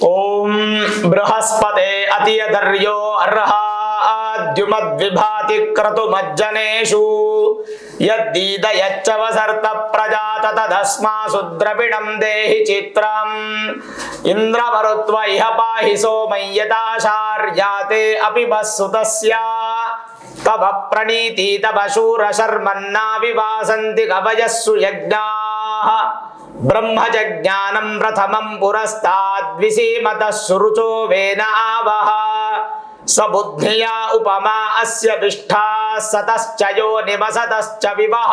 ಓಂ ಬೃಹಸ್ಪತೆ ಅತಿಯಧರ್ಯೋ ಅರ್ಹಾದ್ಯುಮದ್ವಿಭಾತಿ ಕ್ರತುಮಜ್ಜನೇಷು ಯದ್ದೀದ ಯಚ್ಚವಸರ್ತ ಪ್ರಜಾತ ತದಸ್ಮಾಸು ದ್ರವಿಣಂ ದೇಹಿ ಚಿತ್ರಂ ಇಂದ್ರಮರುತ್ವ ಇಹ ಪಾಹಿ ಸೋಮಯ್ಯತಾಶಾರ್ಯಾತೆ ಅಪಿ ಬಸ್ಸುತಸ್ಯ ತವ ಪ್ರಣೀತಿ ತವ ಶೂರ ಶರ್ಮನ್ನಾ ವಿವಾಸಂತಿ ಕವಯಸ್ಸು ಯಜ್ಞಾಃ ಬ್ರಹ್ಮಜ್ಞಾನಂ ಪ್ರಥಮಂ ಪುರಸ್ತಾದ್ವಿಸೀಮತಃ ಸುರುಚೋ ವೇನಾವಹ ಸಬುದ್ಧಿಯಾ ಉಪಮಾ ಅಸ್ಯ ವಿಷ್ಠಾ ಸತಶ್ಚ ಯೋ ನಿವಸತಶ್ಚ ವಿವಹ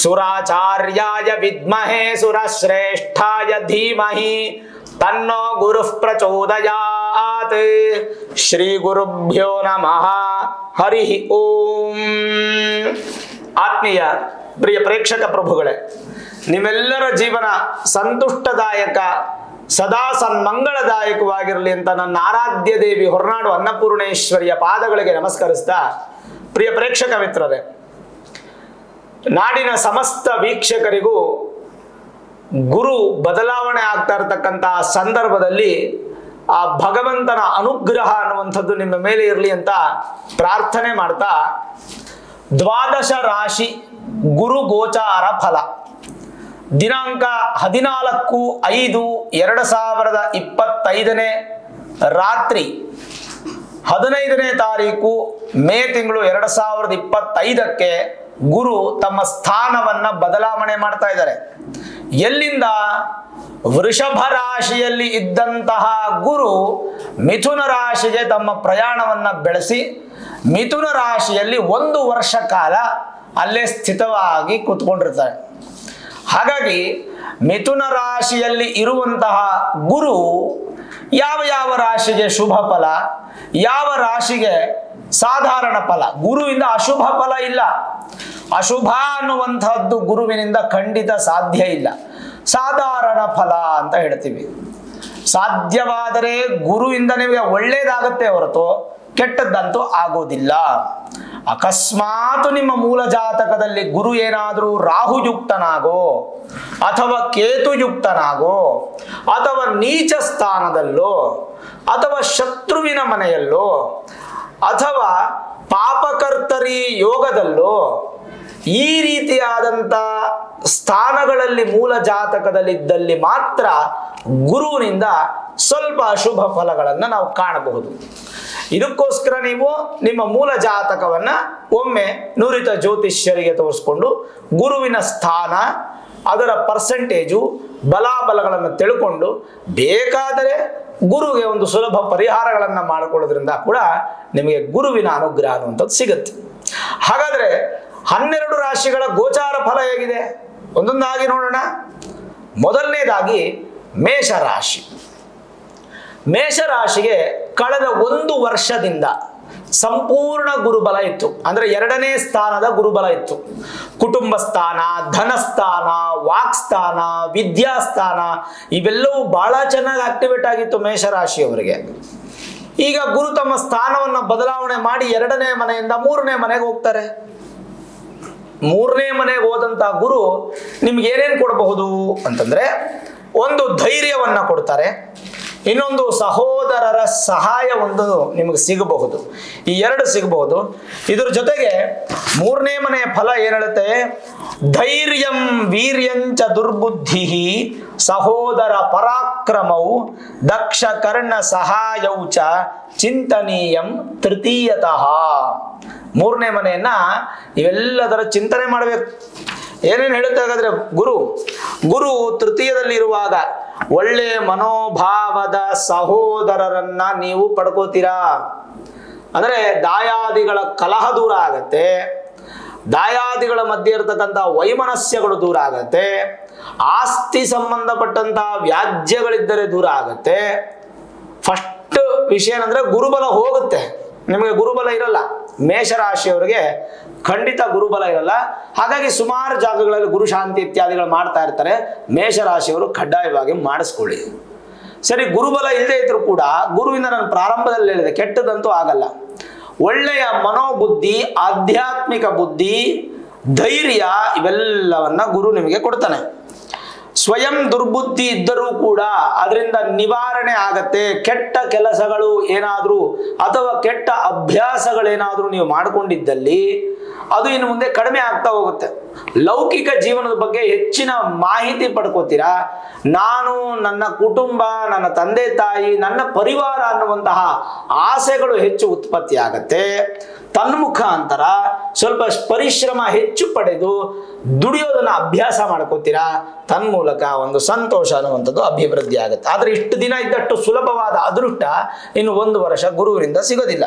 ಸುರಾಚಾರ್ಯಾಯ ವಿದ್ಮಹೇ ಸುರಶ್ರೇಷ್ಠಾಯ ಧೀಮಹಿ ತನ್ನೋ ಗುರುಃ ಪ್ರಚೋದಯಾತ್. ಶ್ರೀ ಗುರುಭ್ಯೋ ನಮಃ. ಹರಿ ಓಂ. ಆತ್ಮೀಯ ಪ್ರಿಯ ಪ್ರೇಕ್ಷಕ ಪ್ರಭುಗಳೇ, ನಿಮ್ಮೆಲ್ಲರ ಜೀವನ ಸಂತುಷ್ಟದಾಯಕ ಸದಾ ಸನ್ಮಂಗಳದಾಯಕವಾಗಿರಲಿ ಅಂತ ನನ್ನ ಆರಾಧ್ಯ ದೇವಿ ಹೊರನಾಡು ಅನ್ನಪೂರ್ಣೇಶ್ವರಿಯ ಪಾದಗಳಿಗೆ ನಮಸ್ಕರಿಸ್ತಾ, ಪ್ರಿಯ ಪ್ರೇಕ್ಷಕ ಮಿತ್ರರೇ, ನಾಡಿನ ಸಮಸ್ತ ವೀಕ್ಷಕರಿಗೂ ಗುರು ಬದಲಾವಣೆ ಆಗ್ತಾ ಇರತಕ್ಕಂತಹ ಸಂದರ್ಭದಲ್ಲಿ ಆ ಭಗವಂತನ ಅನುಗ್ರಹ ಅನ್ನುವಂಥದ್ದು ನಿಮ್ಮ ಮೇಲೆ ಇರಲಿ ಅಂತ ಪ್ರಾರ್ಥನೆ ಮಾಡ್ತಾ, ದ್ವಾದಶ ರಾಶಿ ಗುರು ಗೋಚಾರ ಫಲ ದಿನಾಂಕ 14/5/2025 ರಾತ್ರಿ 15ನೇ ತಾರೀಕು ಮೇ ತಿಂಗಳು 2025ಕ್ಕೆ ಗುರು ತಮ್ಮ ಸ್ಥಾನವನ್ನ ಬದಲಾವಣೆ ಮಾಡ್ತಾ ಇದ್ದಾರೆ. ಎಲ್ಲಿಂದ? ವೃಷಭ ರಾಶಿಯಲ್ಲಿ ಇದ್ದಂತಹ ಗುರು ಮಿಥುನ ರಾಶಿಗೆ ತಮ್ಮ ಪ್ರಯಾಣವನ್ನ ಬೆಳೆಸಿ ಮಿಥುನ ರಾಶಿಯಲ್ಲಿ 1 ವರ್ಷ ಕಾಲ ಅಲ್ಲೇ ಸ್ಥಿತವಾಗಿ ಕೂತ್ಕೊಂಡಿರ್ತಾರೆ. ಹಾಗಾಗಿ ಮಿಥುನ ರಾಶಿಯಲ್ಲಿ ಇರುವಂತಹ ಗುರು ಯಾವ ಯಾವ ರಾಶಿಗೆ ಶುಭ ಫಲ, ಯಾವ ರಾಶಿಗೆ ಸಾಧಾರಣ ಫಲ, ಗುರುವಿಂದ ಅಶುಭ ಫಲ ಇಲ್ಲ. ಅಶುಭ ಅನ್ನುವಂಥದ್ದು ಗುರುವಿನಿಂದ ಖಂಡಿತ ಸಾಧ್ಯ ಇಲ್ಲ. ಸಾಧಾರಣ ಫಲ ಅಂತ ಹೇಳ್ತೀವಿ. ಸಾಧ್ಯವಾದರೆ ಗುರುವಿಂದ ನಿಮಗೆ ಒಳ್ಳೇದಾಗತ್ತೆ ಹೊರತು ಕೆಟ್ಟದ್ದಂತೂ ಆಗೋದಿಲ್ಲ. ಅಕಸ್ಮಾತ್ ನಿಮ್ಮ ಮೂಲ ಜಾತಕದಲ್ಲಿ ಗುರು ಏನಾದರೂ ರಾಹುಯುಕ್ತನಾಗೋ ಅಥವಾ ಕೇತುಯುಕ್ತನಾಗೋ ಅಥವಾ ನೀಚ ಸ್ಥಾನದಲ್ಲೋ ಅಥವಾ ಶತ್ರುವಿನ ಮನೆಯಲ್ಲೋ ಅಥವಾ ಪಾಪಕರ್ತರಿ ಯೋಗದಲ್ಲೋ ಈ ರೀತಿಯಾದಂಥ ಸ್ಥಾನಗಳಲ್ಲಿ ಮೂಲ ಜಾತಕದಲ್ಲಿದ್ದಲ್ಲಿ ಮಾತ್ರ ಗುರುವಿನಿಂದ ಸ್ವಲ್ಪ ಅಶುಭ ಫಲಗಳನ್ನು ನಾವು ಕಾಣಬಹುದು. ಇದಕ್ಕೋಸ್ಕರ ನೀವು ನಿಮ್ಮ ಮೂಲ ಜಾತಕವನ್ನ ಒಮ್ಮೆ ನುರಿತ ಜ್ಯೋತಿಷ್ಯರಿಗೆ ತೋರಿಸ್ಕೊಂಡು ಗುರುವಿನ ಸ್ಥಾನ, ಅದರ ಪರ್ಸೆಂಟೇಜು, ಬಲಾಬಲಗಳನ್ನು ತಿಳ್ಕೊಂಡು ಬೇಕಾದರೆ ಗುರುಗೆ ಒಂದು ಸುಲಭ ಪರಿಹಾರಗಳನ್ನು ಮಾಡಿಕೊಳ್ಳೋದ್ರಿಂದ ಕೂಡ ನಿಮಗೆ ಗುರುವಿನ ಅನುಗ್ರಹ ಅನ್ನುವಂಥದ್ದು ಸಿಗುತ್ತೆ. ಹಾಗಾದರೆ 12 ರಾಶಿಗಳ ಗೋಚಾರ ಫಲ ಹೇಗಿದೆ ಒಂದೊಂದಾಗಿ ನೋಡೋಣ. ಮೊದಲನೇದಾಗಿ ಮೇಷರಾಶಿ. ಮೇಷರಾಶಿಗೆ ಕಳೆದ 1 ವರ್ಷದಿಂದ ಸಂಪೂರ್ಣ ಗುರುಬಲ ಇತ್ತು. ಅಂದ್ರೆ 2ನೇ ಸ್ಥಾನದ ಗುರುಬಲ ಇತ್ತು. ಕುಟುಂಬ ಸ್ಥಾನ, ಧನಸ್ಥಾನ, ವಾಕ್ಸ್ಥಾನ, ವಿದ್ಯಾಸ್ಥಾನ ಇವೆಲ್ಲವೂ ಬಹಳ ಚೆನ್ನಾಗಿ ಆಕ್ಟಿವೇಟ್ ಆಗಿತ್ತು ಮೇಷರಾಶಿಯವರಿಗೆ. ಈಗ ಗುರು ತಮ್ಮ ಸ್ಥಾನವನ್ನು ಬದಲಾವಣೆ ಮಾಡಿ 2ನೇ ಮನೆಯಿಂದ 3ನೇ ಮನೆಗೆ ಹೋಗ್ತಾರೆ. 3ನೇ ಮನೆಗೆ ಹೋದಂತಹ ಗುರು ನಿಮ್ಗೆ ಏನೇನು ಕೊಡಬಹುದು ಅಂತಂದ್ರೆ, ಒಂದು ಧೈರ್ಯವನ್ನ ಕೊಡ್ತಾರೆ, ಇನ್ನೊಂದು ಸಹೋದರರ ಸಹಾಯ ಒಂದು ನಿಮಗೆ ಸಿಗಬಹುದು. ಈ 2 ಸಿಗಬಹುದು. ಇದರ ಜೊತೆಗೆ 3ನೇ ಮನೆಯ ಫಲ ಏನ್ ಹೇಳುತ್ತೆ? ಧೈರ್ಯಂ ವೀರ್ಯಂಚ ದುರ್ಬುದ್ಧಿ ಸಹೋದರ ಪರಾಕ್ರಮವು ದಕ್ಷ ಕರ್ಣ ಸಹಾಯೌಚ ಚಿಂತನೀಯಂ ತೃತೀಯತಃ. 3ನೇ ಮನೆಯನ್ನ ಇವೆಲ್ಲದರ ಚಿಂತನೆ ಮಾಡಬೇಕು. ಏನೇನು ಹೇಳುತ್ತೆ ಹಾಗಾದ್ರೆ? ಗುರು ತೃತೀಯದಲ್ಲಿ ಇರುವಾಗ ಒಳ್ಳೆ ಮನೋಭಾವದ ಸಹೋದರರನ್ನ ನೀವು ಪಡ್ಕೋತೀರಾ. ಅಂದ್ರೆ ದಾಯಾದಿಗಳ ಕಲಹ ದೂರ ಆಗತ್ತೆ, ದಾಯಾದಿಗಳ ಮಧ್ಯೆ ಇರತಕ್ಕಂಥ ವೈಮನಸ್ಯಗಳು ದೂರ ಆಗತ್ತೆ, ಆಸ್ತಿ ಸಂಬಂಧಪಟ್ಟಂತಹ ವ್ಯಾಜ್ಯಗಳಿದ್ದರೆ ದೂರ ಆಗತ್ತೆ. ಫಸ್ಟ್ ವಿಷಯ ಏನಂದ್ರೆ ಗುರುಬಲ ಹೋಗುತ್ತೆ. ನಿಮಗೆ ಗುರುಬಲ ಇರಲ್ಲ. ಮೇಷರಾಶಿಯವರಿಗೆ ಖಂಡಿತ ಗುರುಬಲ ಇರಲ್ಲ. ಹಾಗಾಗಿ ಸುಮಾರು ಜಾಗಗಳಲ್ಲಿ ಗುರು ಶಾಂತಿ ಇತ್ಯಾದಿಗಳು ಮಾಡ್ತಾ ಇರ್ತಾರೆ. ಮೇಷರಾಶಿಯವರು ಕಡ್ಡಾಯವಾಗಿ ಮಾಡಿಸ್ಕೊಳ್ಳಿ. ಸರಿ, ಗುರುಬಲ ಇಲ್ಲದೆ ಇದ್ರೂ ಕೂಡ ಗುರುವಿಂದ ನಾನು ಪ್ರಾರಂಭದಲ್ಲಿ ಹೇಳಿದೆ ಕೆಟ್ಟದಂತೂ ಆಗಲ್ಲ. ಒಳ್ಳೆಯ ಮನೋಬುದ್ಧಿ, ಆಧ್ಯಾತ್ಮಿಕ ಬುದ್ಧಿ, ಧೈರ್ಯ ಇವೆಲ್ಲವನ್ನ ಗುರು ನಿಮಗೆ ಕೊಡ್ತಾನೆ. ಸ್ವಯಂ ದುರ್ಬುದ್ಧಿ ಇದ್ದರೂ ಕೂಡ ಅದರಿಂದ ನಿವಾರಣೆ ಆಗತ್ತೆ. ಕೆಟ್ಟ ಕೆಲಸಗಳು ಏನಾದರೂ ಅಥವಾ ಕೆಟ್ಟ ಅಭ್ಯಾಸಗಳೇನಾದರೂ ನೀವು ಮಾಡಿಕೊಂಡಿದ್ದಲ್ಲಿ ಅದು ಇನ್ನು ಮುಂದೆ ಕಡಿಮೆ ಆಗ್ತಾ ಹೋಗುತ್ತೆ. ಲೌಕಿಕ ಜೀವನದ ಬಗ್ಗೆ ಹೆಚ್ಚಿನ ಮಾಹಿತಿ ಪಡ್ಕೋತೀರಾ. ನಾನು, ನನ್ನ ಕುಟುಂಬ, ನನ್ನ ತಂದೆ ತಾಯಿ, ನನ್ನ ಪರಿವಾರ ಅನ್ನುವಂತಹ ಆಸೆಗಳು ಹೆಚ್ಚು ಉತ್ಪತ್ತಿ ಆಗತ್ತೆ. ತನ್ಮುಖಾಂತರ ಸ್ವಲ್ಪ ಪರಿಶ್ರಮ ಹೆಚ್ಚು ಪಡೆದು ದುಡಿಯೋದನ್ನ ಅಭ್ಯಾಸ ಮಾಡ್ಕೋತೀರಾ. ತನ್ಮೂಲಕ ಒಂದು ಸಂತೋಷ ಅನ್ನುವಂಥದ್ದು ಅಭಿವೃದ್ಧಿ ಆಗುತ್ತೆ. ಆದರೆ ಇಷ್ಟು ದಿನ ಇದ್ದಷ್ಟು ಸುಲಭವಾದ ಅದೃಷ್ಟ ಇನ್ನು 1 ವರ್ಷ ಗುರುವಿನಿಂದ ಸಿಗೋದಿಲ್ಲ.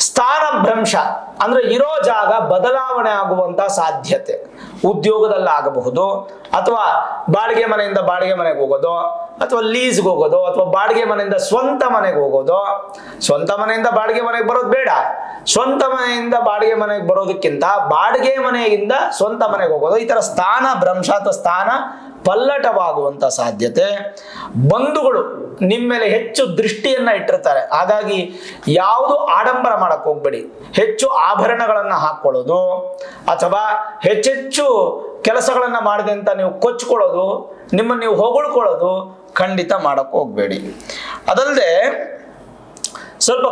ಸ್ಥಾನ ಭ್ರಂಶ ಅಂದ್ರೆ ಇರೋ ಜಾಗ ಬದಲಾವಣೆ ಆಗುವಂತ ಸಾಧ್ಯತೆ ಉದ್ಯೋಗದಲ್ಲಾಗಬಹುದು, ಅಥವಾ ಬಾಡಿಗೆ ಮನೆಯಿಂದ ಬಾಡಿಗೆ ಮನೆಗೆ ಹೋಗೋದು, ಅಥವಾ ಲೀಸ್ಗೆ ಹೋಗೋದು, ಅಥವಾ ಬಾಡಿಗೆ ಮನೆಯಿಂದ ಸ್ವಂತ ಮನೆಗೆ ಹೋಗೋದು. ಸ್ವಂತ ಮನೆಯಿಂದ ಬಾಡಿಗೆ ಮನೆಗೆ ಬರೋದು ಬೇಡ, ಸ್ವಂತ ಮನೆಯಿಂದ ಬಾಡಿಗೆ ಮನೆಗೆ ಬರೋದಕ್ಕಿಂತ ಬಾಡಿಗೆ ಮನೆಯಿಂದ ಸ್ವಂತ ಮನೆಗೆ ಹೋಗೋದು. ಈ ತರ ಸ್ಥಾನ ಭ್ರಂಶ ಅಥವಾ ಸ್ಥಾನ ಪಲ್ಲಟವಾಗುವಂತ ಸಾಧ್ಯತೆ. ಬಂಧುಗಳು ನಿಮ್ಮ ಮೇಲೆ ಹೆಚ್ಚು ದೃಷ್ಟಿಯನ್ನ ಇಟ್ಟಿರ್ತಾರೆ. ಹಾಗಾಗಿ ಯಾವುದು ಆಡಂಬರ ಮಾಡಕ್ ಹೋಗ್ಬೇಡಿ. ಹೆಚ್ಚು ಆಭರಣಗಳನ್ನ ಹಾಕೊಳ್ಳೋದು ಅಥವಾ ಹೆಚ್ಚೆಚ್ಚು ಕೆಲಸಗಳನ್ನ ಮಾಡಿದೆ ಅಂತ ನೀವು ಕೊಚ್ಕೊಳ್ಳೋದು, ನಿಮ್ಮನ್ನು ನೀವು ಹೊಗಳ್ಕೊಳ್ಳೋದು ಖಂಡಿತ ಮಾಡಕ್ ಹೋಗ್ಬೇಡಿ. ಅದಲ್ಲದೆ ಸ್ವಲ್ಪ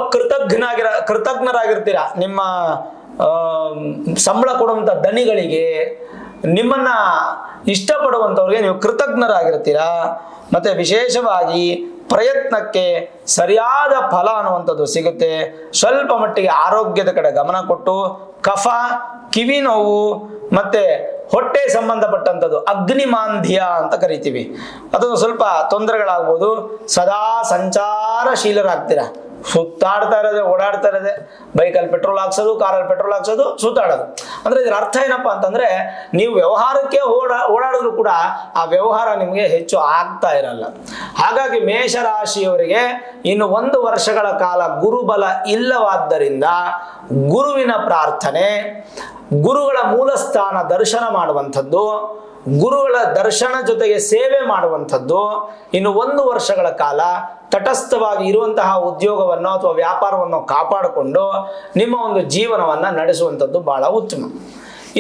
ಕೃತಜ್ಞರಾಗಿರ್ತೀರಾ. ನಿಮ್ಮ ಸಂಬಳ ಕೊಡುವಂತ ದಣಿಗಳಿಗೆ, ನಿಮ್ಮನ್ನ ಇಷ್ಟಪಡುವಂಥವ್ರಿಗೆ ನೀವು ಕೃತಜ್ಞರಾಗಿರ್ತೀರಾ. ಮತ್ತೆ ವಿಶೇಷವಾಗಿ ಪ್ರಯತ್ನಕ್ಕೆ ಸರಿಯಾದ ಫಲ ಅನ್ನುವಂಥದ್ದು ಸಿಗುತ್ತೆ. ಸ್ವಲ್ಪ ಮಟ್ಟಿಗೆ ಆರೋಗ್ಯದ ಕಡೆ ಗಮನ ಕೊಟ್ಟು ಕಫ, ಕಿವಿ ನೋವು ಮತ್ತೆ ಹೊಟ್ಟೆ ಸಂಬಂಧಪಟ್ಟಂಥದ್ದು ಅಗ್ನಿಮಾಂದ್ಯ ಅಂತ ಕರಿತೀವಿ, ಅದು ಸ್ವಲ್ಪ ತೊಂದರೆಗಳಾಗ್ಬೋದು. ಸದಾ ಸಂಚಾರಶೀಲರಾಗ್ತೀರಾ. ಸುತ್ತಾಡ್ತಾ ಇರೋದೆ, ಓಡಾಡ್ತಾ ಇರೋದೆ, ಬೈಕಲ್ಲಿ ಪೆಟ್ರೋಲ್ ಹಾಕ್ಸೋದು, ಕಾರಲ್ಲಿ ಪೆಟ್ರೋಲ್ ಹಾಕ್ಸೋದು, ಸುತ್ತಾಡೋದು. ಅಂದ್ರೆ ಇದರ ಅರ್ಥ ಏನಪ್ಪಾ ಅಂತಂದ್ರೆ ನೀವು ವ್ಯವಹಾರಕ್ಕೆ ಓಡಾಡಿದ್ರು ಕೂಡ ಆ ವ್ಯವಹಾರ ನಿಮಗೆ ಹೆಚ್ಚು ಆಗ್ತಾ ಇರಲ್ಲ. ಹಾಗಾಗಿ ಮೇಷರಾಶಿಯವರಿಗೆ ಇನ್ನು 1 ವರ್ಷಗಳ ಕಾಲ ಗುರುಬಲ ಇಲ್ಲವಾದ್ದರಿಂದ ಗುರುವಿನ ಪ್ರಾರ್ಥನೆ, ಗುರುಗಳ ಮೂಲಸ್ಥಾನ ದರ್ಶನ ಮಾಡುವಂಥದ್ದು, ಗುರುಗಳ ದರ್ಶನ ಜೊತೆಗೆ ಸೇವೆ ಮಾಡುವಂಥದ್ದು, ಇನ್ನು 1 ವರ್ಷಗಳ ಕಾಲ ತಟಸ್ಥವಾಗಿ ಇರುವಂತಹ ಉದ್ಯೋಗವನ್ನು ಅಥವಾ ವ್ಯಾಪಾರವನ್ನು ಕಾಪಾಡಿಕೊಂಡು ನಿಮ್ಮ ಒಂದು ಜೀವನವನ್ನ ನಡೆಸುವಂಥದ್ದು ಬಹಳ ಉತ್ತಮ.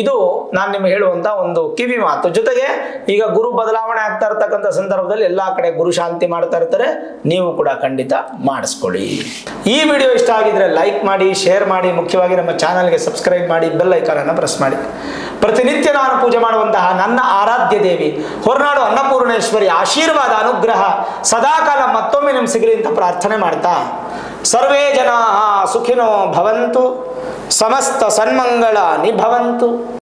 ಇದು ನಾನು ನಿಮಗೆ ಹೇಳುವಂತ ಒಂದು ಕಿವಿ ಮಾತು. ಜೊತೆಗೆ ಈಗ ಗುರು ಬದಲಾವಣೆ ಆಗ್ತಾ ಇರ್ತಕ್ಕಂಥ ಸಂದರ್ಭದಲ್ಲಿ ಎಲ್ಲಾ ಕಡೆ ಗುರು ಶಾಂತಿ ಮಾಡ್ತಾ ಇರ್ತಾರೆ, ನೀವು ಕೂಡ ಖಂಡಿತ ಮಾಡಿಸ್ಕೊಳ್ಳಿ. ಈ ವಿಡಿಯೋ ಇಷ್ಟ ಆಗಿದ್ರೆ ಲೈಕ್ ಮಾಡಿ, ಶೇರ್ ಮಾಡಿ, ಮುಖ್ಯವಾಗಿ ನಮ್ಮ ಚಾನಲ್ಗೆ ಸಬ್ಸ್ಕ್ರೈಬ್ ಮಾಡಿ, ಬೆಲ್ ಐಕಾನ್ ಅನ್ನು ಪ್ರೆಸ್ ಮಾಡಿ. ಪ್ರತಿನಿತ್ಯ ನಾನು ಪೂಜೆ ಮಾಡುವಂತಹ ನನ್ನ ಆರಾಧ್ಯ ದೇವಿ ಹೊರನಾಡು ಅನ್ನಪೂರ್ಣೇಶ್ವರಿ ಆಶೀರ್ವಾದ ಅನುಗ್ರಹ ಸದಾಕಾಲ ಮತ್ತೊಮ್ಮೆ ನಿಮ್ಗೆ ಸಿಗಲಿ ಅಂತ ಪ್ರಾರ್ಥನೆ ಮಾಡ್ತಾ, ಸರ್ವೇ ಜನ ಸುಖಿನೋ ಭವಂತು, ಸಮಸ್ತ ಸನ್ಮಂಗಳಾನಿ ಭವಂತು.